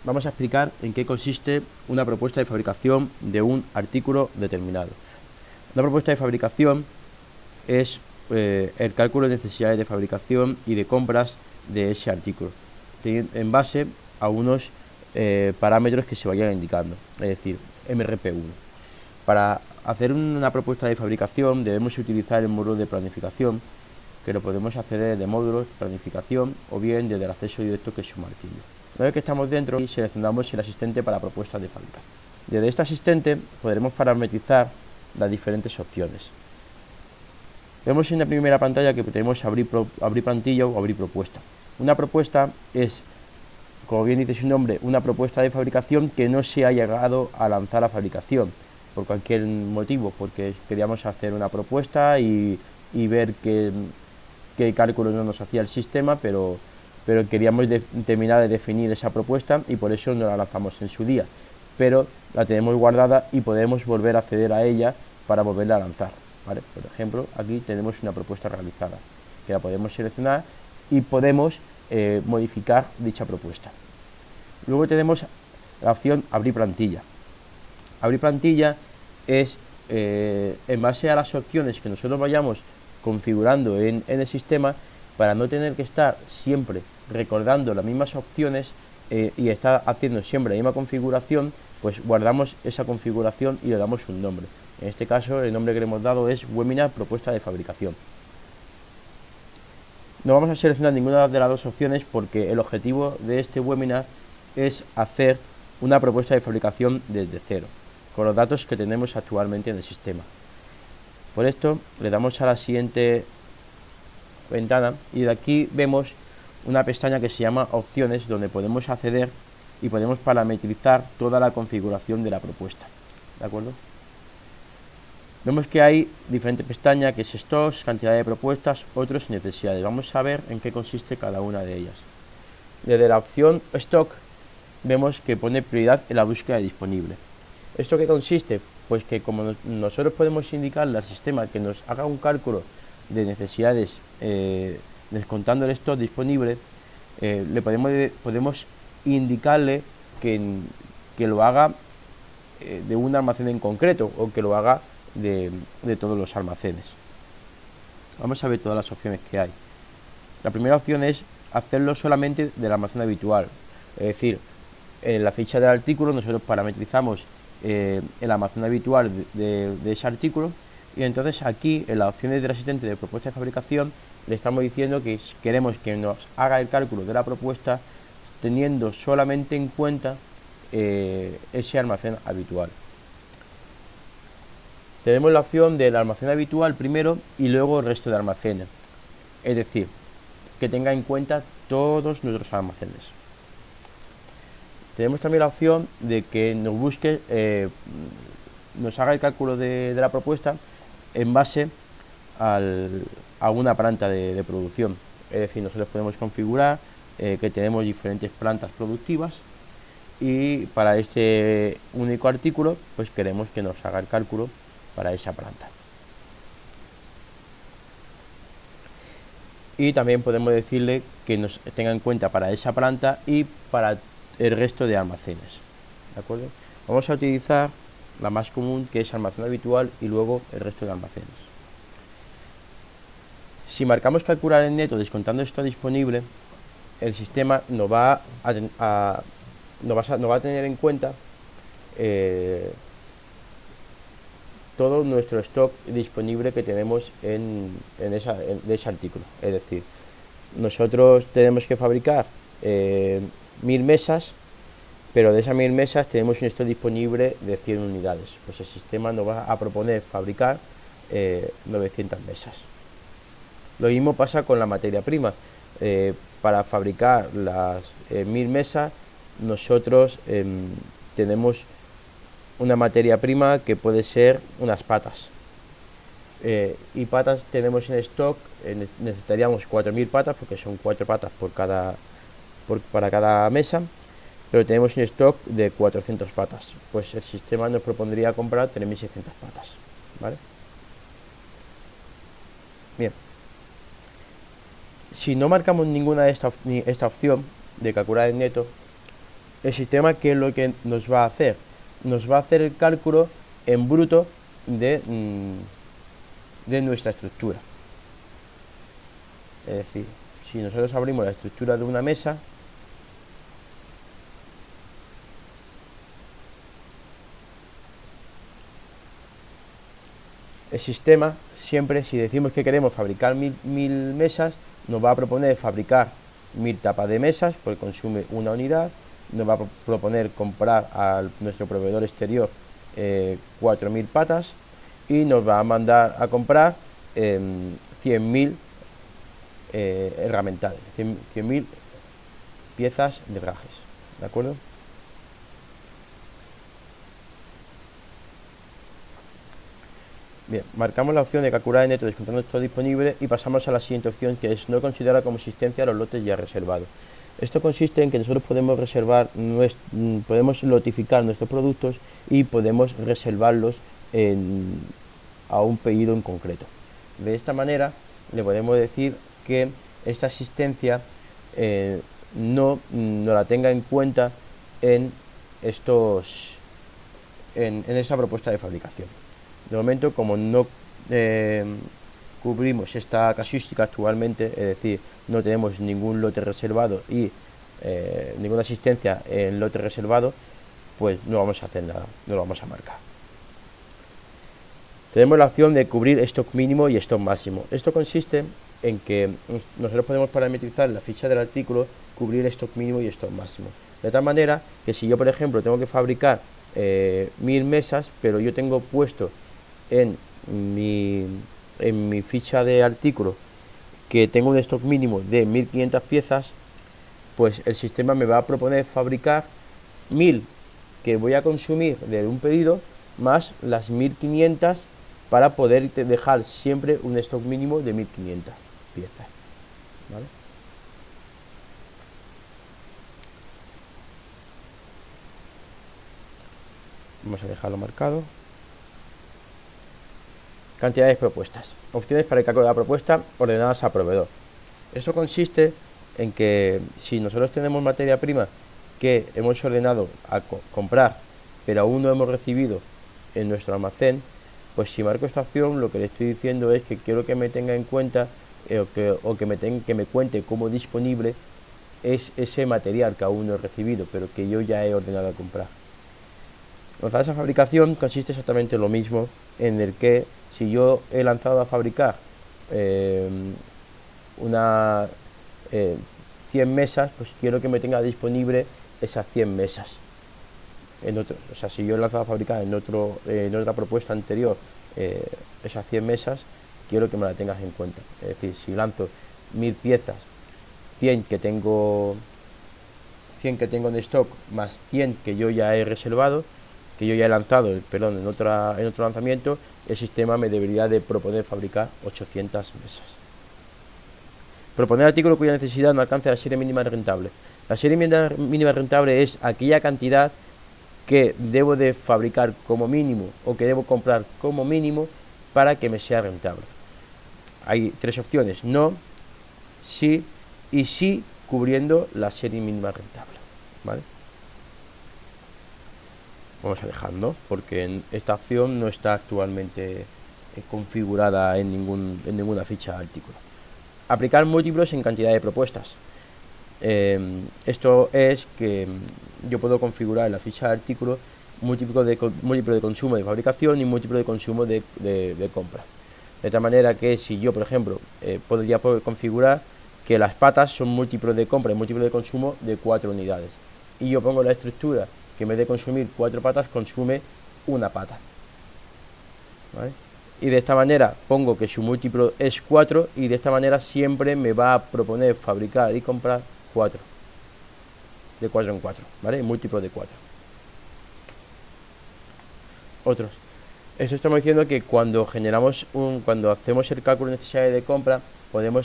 vamos a explicar en qué consiste una propuesta de fabricación de un artículo determinado. Una propuesta de fabricación es el cálculo de necesidades de fabricación y de compras de ese artículo, en base a unos parámetros que se vayan indicando, es decir, MRP1. Para hacer una propuesta de fabricación debemos utilizar el módulo de planificación, que lo podemos hacer desde módulos, planificación o bien desde el acceso directo, que es su martillo. Una vez que estamos dentro, seleccionamos el asistente para propuestas de fabricación. Desde este asistente podremos parametrizar las diferentes opciones. Vemos en la primera pantalla que tenemos abrir plantilla o abrir propuesta. Una propuesta es, como bien dice su nombre, una propuesta de fabricación que no se ha llegado a lanzar a fabricación por cualquier motivo, porque queríamos hacer una propuesta y ver qué cálculos no nos hacía el sistema, pero queríamos terminar de definir esa propuesta y por eso no la lanzamos en su día, pero la tenemos guardada y podemos volver a acceder a ella para volverla a lanzar, ¿vale? Por ejemplo, aquí tenemos una propuesta realizada que la podemos seleccionar y podemos modificar dicha propuesta. Luego tenemos la opción abrir plantilla. Abrir plantilla es en base a las opciones que nosotros vayamos configurando en el sistema, para no tener que estar siempre recordando las mismas opciones y estar haciendo siempre la misma configuración, pues guardamos esa configuración y le damos un nombre. En este caso el nombre que le hemos dado es webinar propuesta de fabricación. No vamos a seleccionar ninguna de las dos opciones porque el objetivo de este webinar es hacer una propuesta de fabricación desde cero, con los datos que tenemos actualmente en el sistema. Por esto le damos a la siguiente ventana y de aquí vemos una pestaña que se llama opciones, donde podemos acceder y podemos parametrizar toda la configuración de la propuesta, ¿de acuerdo? Vemos que hay diferentes pestañas, que es stocks, cantidad de propuestas, otros, necesidades. Vamos a ver en qué consiste cada una de ellas. Desde la opción stock vemos que pone prioridad en la búsqueda de disponible. ¿Esto qué consiste? Pues que como nosotros podemos indicarle al sistema que nos haga un cálculo de necesidades descontando el stock disponible, le podemos indicarle que lo haga de un almacén en concreto o que lo haga de todos los almacenes. Vamos a ver todas las opciones que hay. La primera opción es hacerlo solamente del almacén habitual, es decir, en la ficha del artículo nosotros parametrizamos el almacén habitual de ese artículo, y entonces aquí en las opciones del asistente de propuesta de fabricación le estamos diciendo que queremos que nos haga el cálculo de la propuesta teniendo solamente en cuenta ese almacén habitual. Tenemos la opción del almacén habitual primero y luego el resto de almacenes, es decir, que tenga en cuenta todos nuestros almacenes. Tenemos también la opción de que nos busque, nos haga el cálculo de la propuesta en base a una planta de producción. Es decir, nosotros podemos configurar que tenemos diferentes plantas productivas y para este único artículo pues queremos que nos haga el cálculo para esa planta. Y también podemos decirle que nos tenga en cuenta para esa planta y para el resto de almacenes, ¿de acuerdo? Vamos a utilizar la más común, que es almacén habitual, y luego el resto de almacenes. Si marcamos calcular en neto descontando esto disponible, el sistema nos va a tener en cuenta todo nuestro stock disponible que tenemos de ese artículo. Es decir, nosotros tenemos que fabricar 1000 mesas, pero de esas 1000 mesas tenemos un stock disponible de 100 unidades. Pues el sistema nos va a proponer fabricar 900 mesas. Lo mismo pasa con la materia prima. Para fabricar las 1000 mesas, nosotros tenemos una materia prima que puede ser unas patas. Y patas tenemos en stock, necesitaríamos 4000 patas, porque son 4 patas para cada mesa, pero tenemos un stock de 400 patas. Pues el sistema nos propondría comprar 3600 patas, ¿vale? Bien. Si no marcamos ninguna de esta opción de calcular en neto, el sistema, ¿qué es lo que nos va a hacer? Nos va a hacer el cálculo en bruto de nuestra estructura. Es decir, si nosotros abrimos la estructura de una mesa, el sistema siempre, si decimos que queremos fabricar 1000 mesas, nos va a proponer fabricar 1000 tapas de mesas, porque consume una unidad. Nos va a proponer comprar a nuestro proveedor exterior 4000 patas y nos va a mandar a comprar 100.000 herramientales, 100.000 piezas de herrajes, ¿de acuerdo? Bien, marcamos la opción de calcular el neto descontando todo disponible y pasamos a la siguiente opción, que es no considerar como existencia los lotes ya reservados. Esto consiste en que nosotros podemos reservar, podemos lotificar nuestros productos y podemos reservarlos a un pedido en concreto. De esta manera le podemos decir que esta existencia no la tenga en cuenta en esta propuesta de fabricación. De momento, como no cubrimos esta casuística actualmente, es decir, no tenemos ningún lote reservado y ninguna asistencia en lote reservado, pues no vamos a hacer nada, no lo vamos a marcar. Tenemos la opción de cubrir stock mínimo y stock máximo. Esto consiste en que nosotros podemos parametrizar en la ficha del artículo cubrir stock mínimo y stock máximo. De tal manera que si yo, por ejemplo, tengo que fabricar 1000 mesas, pero yo tengo puesto en mi ficha de artículo que tengo un stock mínimo de 1500 piezas, pues el sistema me va a proponer fabricar 1000 que voy a consumir de un pedido más las 1500 para poder dejar siempre un stock mínimo de 1500 piezas, ¿vale? Vamos a dejarlo marcado. Cantidades propuestas. Opciones para el cálculo de la propuesta ordenadas a proveedor. Esto consiste en que si nosotros tenemos materia prima que hemos ordenado a comprar, pero aún no hemos recibido en nuestro almacén, pues si marco esta opción, lo que le estoy diciendo es que quiero que me tenga en cuenta que me cuente como disponible es ese material que aún no he recibido, pero que yo ya he ordenado a comprar. Lanzar esa fabricación consiste exactamente en lo mismo, en el que si yo he lanzado a fabricar 100 mesas, pues quiero que me tenga disponible esas 100 mesas. O sea, si yo he lanzado a fabricar en otra propuesta anterior esas 100 mesas, quiero que me la tengas en cuenta. Es decir, si lanzo 1000 piezas, 100 que tengo en stock, más 100 que yo ya he reservado, que yo ya he lanzado, perdón, en otro lanzamiento, el sistema me debería de proponer fabricar 800 mesas. Proponer artículo cuya necesidad no alcance la serie mínima rentable. La serie mínima rentable es aquella cantidad que debo de fabricar como mínimo o que debo comprar como mínimo para que me sea rentable. Hay tres opciones: no, sí y sí, cubriendo la serie mínima rentable, ¿vale? Vamos a dejarlo porque esta opción no está actualmente configurada en ninguna ficha de artículo. Aplicar múltiplos en cantidad de propuestas. Esto es que yo puedo configurar en la ficha de artículo múltiplo de consumo de fabricación y múltiplo de consumo de compra. De tal manera que si yo, por ejemplo, podría configurar que las patas son múltiplos de compra y múltiplo de consumo de 4 unidades. Y yo pongo la estructura que en vez de consumir 4 patas, consume una pata, ¿vale? Y de esta manera pongo que su múltiplo es 4 y de esta manera siempre me va a proponer fabricar y comprar 4, de 4 en 4, ¿vale? Múltiplo de 4. Otros. Esto estamos diciendo que cuando hacemos el cálculo de necesidades de compra,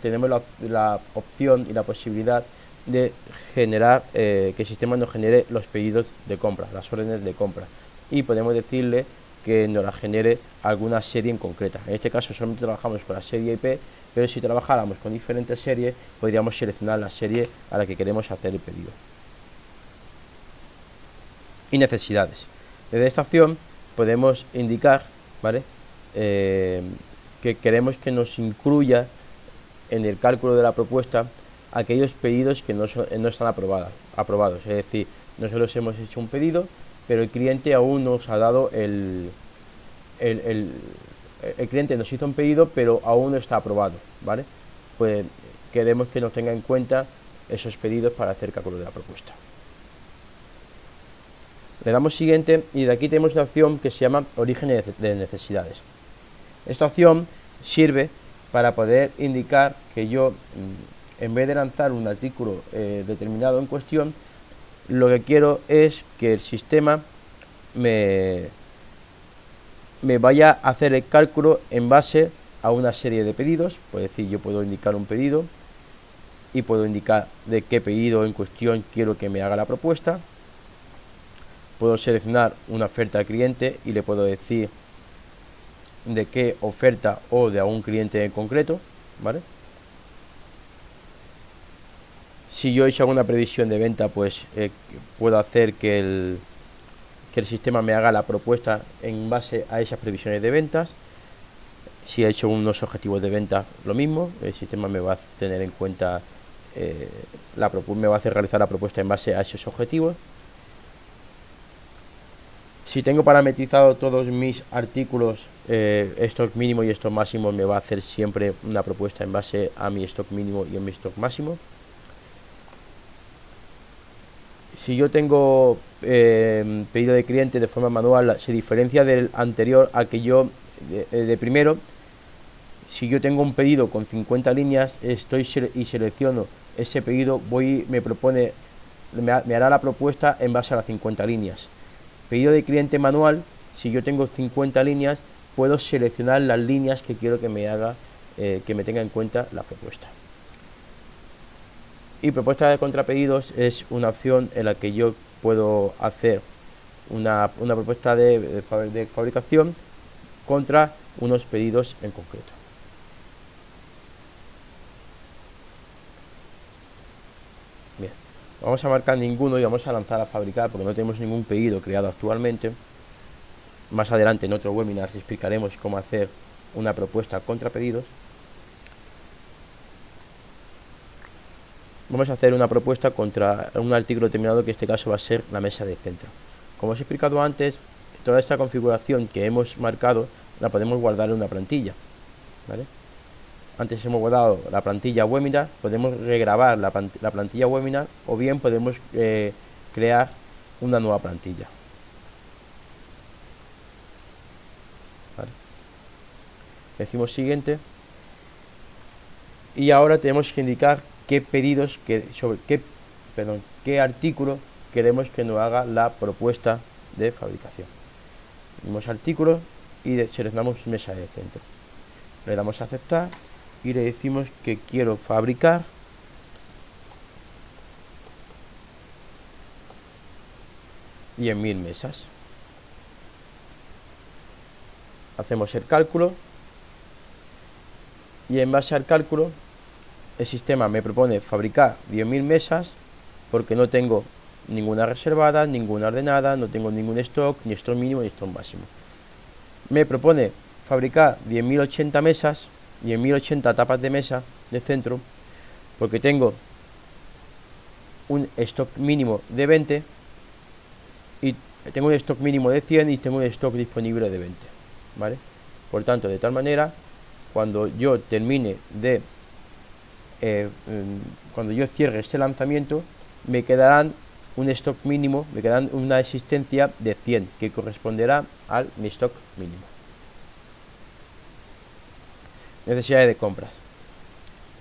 tenemos la opción y la posibilidad de generar, que el sistema nos genere los pedidos de compra, las órdenes de compra, y podemos decirle que nos la genere alguna serie en concreta. En este caso solamente trabajamos con la serie IP, pero si trabajáramos con diferentes series, podríamos seleccionar la serie a la que queremos hacer el pedido. y necesidades. Desde esta opción podemos indicar, ¿vale? Que queremos que nos incluya en el cálculo de la propuesta aquellos pedidos que no están aprobados. Es decir, nosotros hemos hecho un pedido, pero el cliente aún nos ha dado el cliente nos hizo un pedido, pero aún no está aprobado, ¿vale? Pues queremos que nos tenga en cuenta esos pedidos para hacer cálculo de la propuesta. Le damos siguiente y de aquí tenemos una opción que se llama origen de necesidades. Esta opción sirve para poder indicar que yo, en vez de lanzar un artículo determinado en cuestión, lo que quiero es que el sistema me vaya a hacer el cálculo en base a una serie de pedidos. Pues decir, yo puedo indicar un pedido y puedo indicar de qué pedido en cuestión quiero que me haga la propuesta. Puedo seleccionar una oferta al cliente y le puedo decir de qué oferta o de algún cliente en concreto, ¿vale? Si yo he hecho alguna previsión de venta, pues puedo hacer que el sistema me haga la propuesta en base a esas previsiones de ventas. Si he hecho unos objetivos de venta, lo mismo, el sistema me va a tener en cuenta, me va a hacer realizar la propuesta en base a esos objetivos. Si tengo parametrizado todos mis artículos, stock mínimo y stock máximo, me va a hacer siempre una propuesta en base a mi stock mínimo y a mi stock máximo. Si yo tengo pedido de cliente de forma manual, se diferencia del anterior a que yo, de primero, si yo tengo un pedido con 50 líneas y selecciono ese pedido, me hará la propuesta en base a las 50 líneas. Pedido de cliente manual, si yo tengo 50 líneas, puedo seleccionar las líneas que quiero que me haga, que me tenga en cuenta la propuesta. Y propuesta de contrapedidos es una opción en la que yo puedo hacer una propuesta de fabricación contra unos pedidos en concreto. Bien, vamos a marcar ninguno y vamos a lanzar a fabricar porque no tenemos ningún pedido creado actualmente. Más adelante en otro webinar explicaremos cómo hacer una propuesta contra pedidos. Vamos a hacer una propuesta contra un artículo determinado, que en este caso va a ser la mesa de centro. Como os he explicado antes, toda esta configuración que hemos marcado la podemos guardar en una plantilla, ¿vale? Antes hemos guardado la plantilla webinar, podemos regrabar la plantilla webinar o bien podemos crear una nueva plantilla, ¿vale? Decimos siguiente y ahora tenemos que indicar qué pedidos, qué artículo queremos que nos haga la propuesta de fabricación. Tenemos artículo y seleccionamos mesa de centro. Le damos a aceptar y le decimos que quiero fabricar y en 1000 mesas. Hacemos el cálculo y en base al cálculo el sistema me propone fabricar 10.000 mesas porque no tengo ninguna reservada, ninguna ordenada, no tengo ningún stock, ni stock mínimo ni stock máximo. Me propone fabricar 10.080 mesas y en 1080 tapas de mesa de centro porque tengo un stock mínimo de 20 y tengo un stock mínimo de 100 y tengo un stock disponible de 20, ¿vale? Por tanto, de tal manera, cuando yo termine de cuando yo cierre este lanzamiento, me quedarán un stock mínimo, me quedarán una existencia de 100 que corresponderá al mi stock mínimo. Necesidades de compras,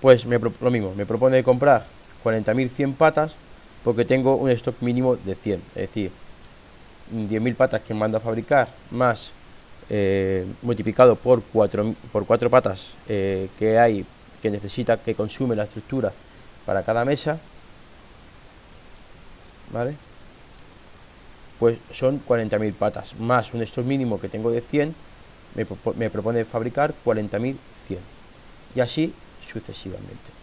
pues lo mismo, me propone comprar 40.100 patas porque tengo un stock mínimo de 100, es decir, 10.000 patas que mando a fabricar más multiplicado por 4 patas que hay, que necesita, que consume la estructura para cada mesa, ¿vale? Pues son 40.000 patas más un stock mínimo que tengo de 100, me propone fabricar 40.100 y así sucesivamente.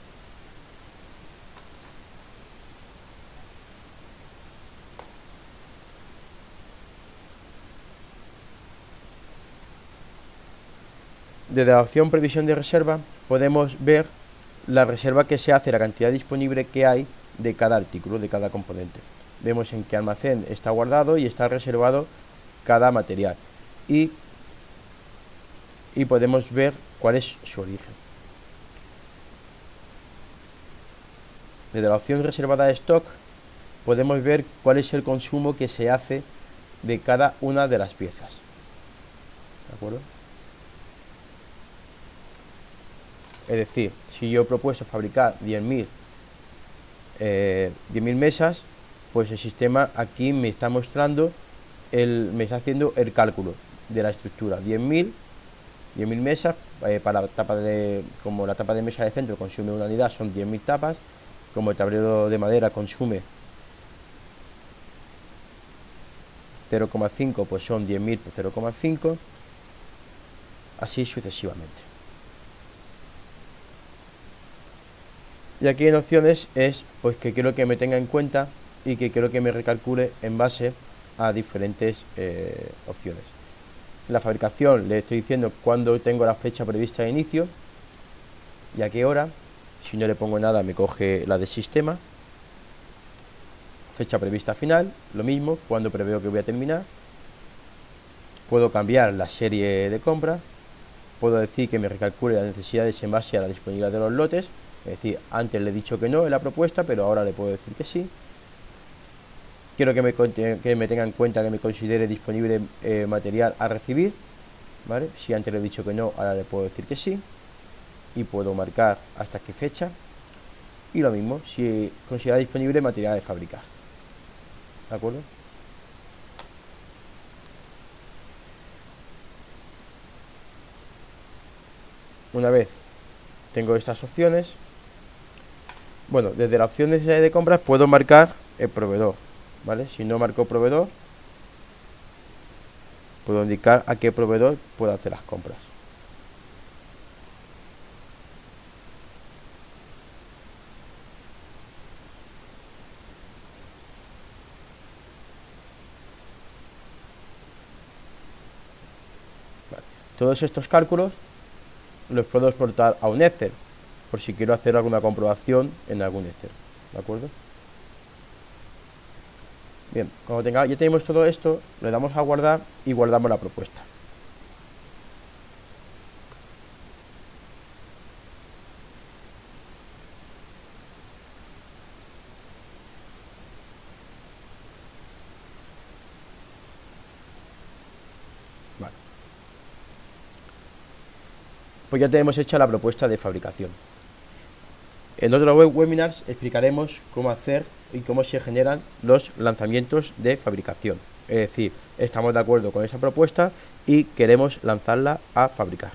desde la opción previsión de reserva podemos ver la reserva que se hace, la cantidad disponible que hay de cada artículo, de cada componente. Vemos en qué almacén está guardado y está reservado cada material. Y podemos ver cuál es su origen. Desde la opción reservada de stock podemos ver cuál es el consumo que se hace de cada una de las piezas. ¿De acuerdo? Es decir, si yo he propuesto fabricar 10.000 mesas, pues el sistema aquí me está mostrando, me está haciendo el cálculo de la estructura. 10.000 mesas, para la tapa como la tapa de mesa de centro consume una unidad, son 10.000 tapas. Como el tablero de madera consume 0,5, pues son 10.000 por 0,5, así sucesivamente. Y aquí en opciones es pues que quiero que me tenga en cuenta y que quiero que me recalcule en base a diferentes opciones. La fabricación le estoy diciendo cuándo tengo la fecha prevista de inicio y a qué hora. Si no le pongo nada me coge la de sistema. Fecha prevista final, lo mismo, cuando preveo que voy a terminar. Puedo cambiar la serie de compra. Puedo decir que me recalcule las necesidades en base a la disponibilidad de los lotes. Es decir, antes le he dicho que no en la propuesta, pero ahora le puedo decir que sí. Quiero que me tenga en cuenta que me considere disponible material a recibir, ¿vale? Si antes le he dicho que no, ahora le puedo decir que sí. Y puedo marcar hasta qué fecha. Y lo mismo, si considera disponible material de fabricar. ¿De acuerdo? Una vez tengo estas opciones, bueno, desde la opción de compras puedo marcar el proveedor, ¿vale? Si no marco proveedor, puedo indicar a qué proveedor puedo hacer las compras. Vale. Todos estos cálculos los puedo exportar a un Excel, por si quiero hacer alguna comprobación en algún Excel, ¿de acuerdo? Bien, cuando ya tenemos todo esto, le damos a guardar y guardamos la propuesta. Vale. Pues ya tenemos hecha la propuesta de fabricación. En otros webinars explicaremos cómo hacer y cómo se generan los lanzamientos de fabricación. Es decir, estamos de acuerdo con esa propuesta y queremos lanzarla a fabricar.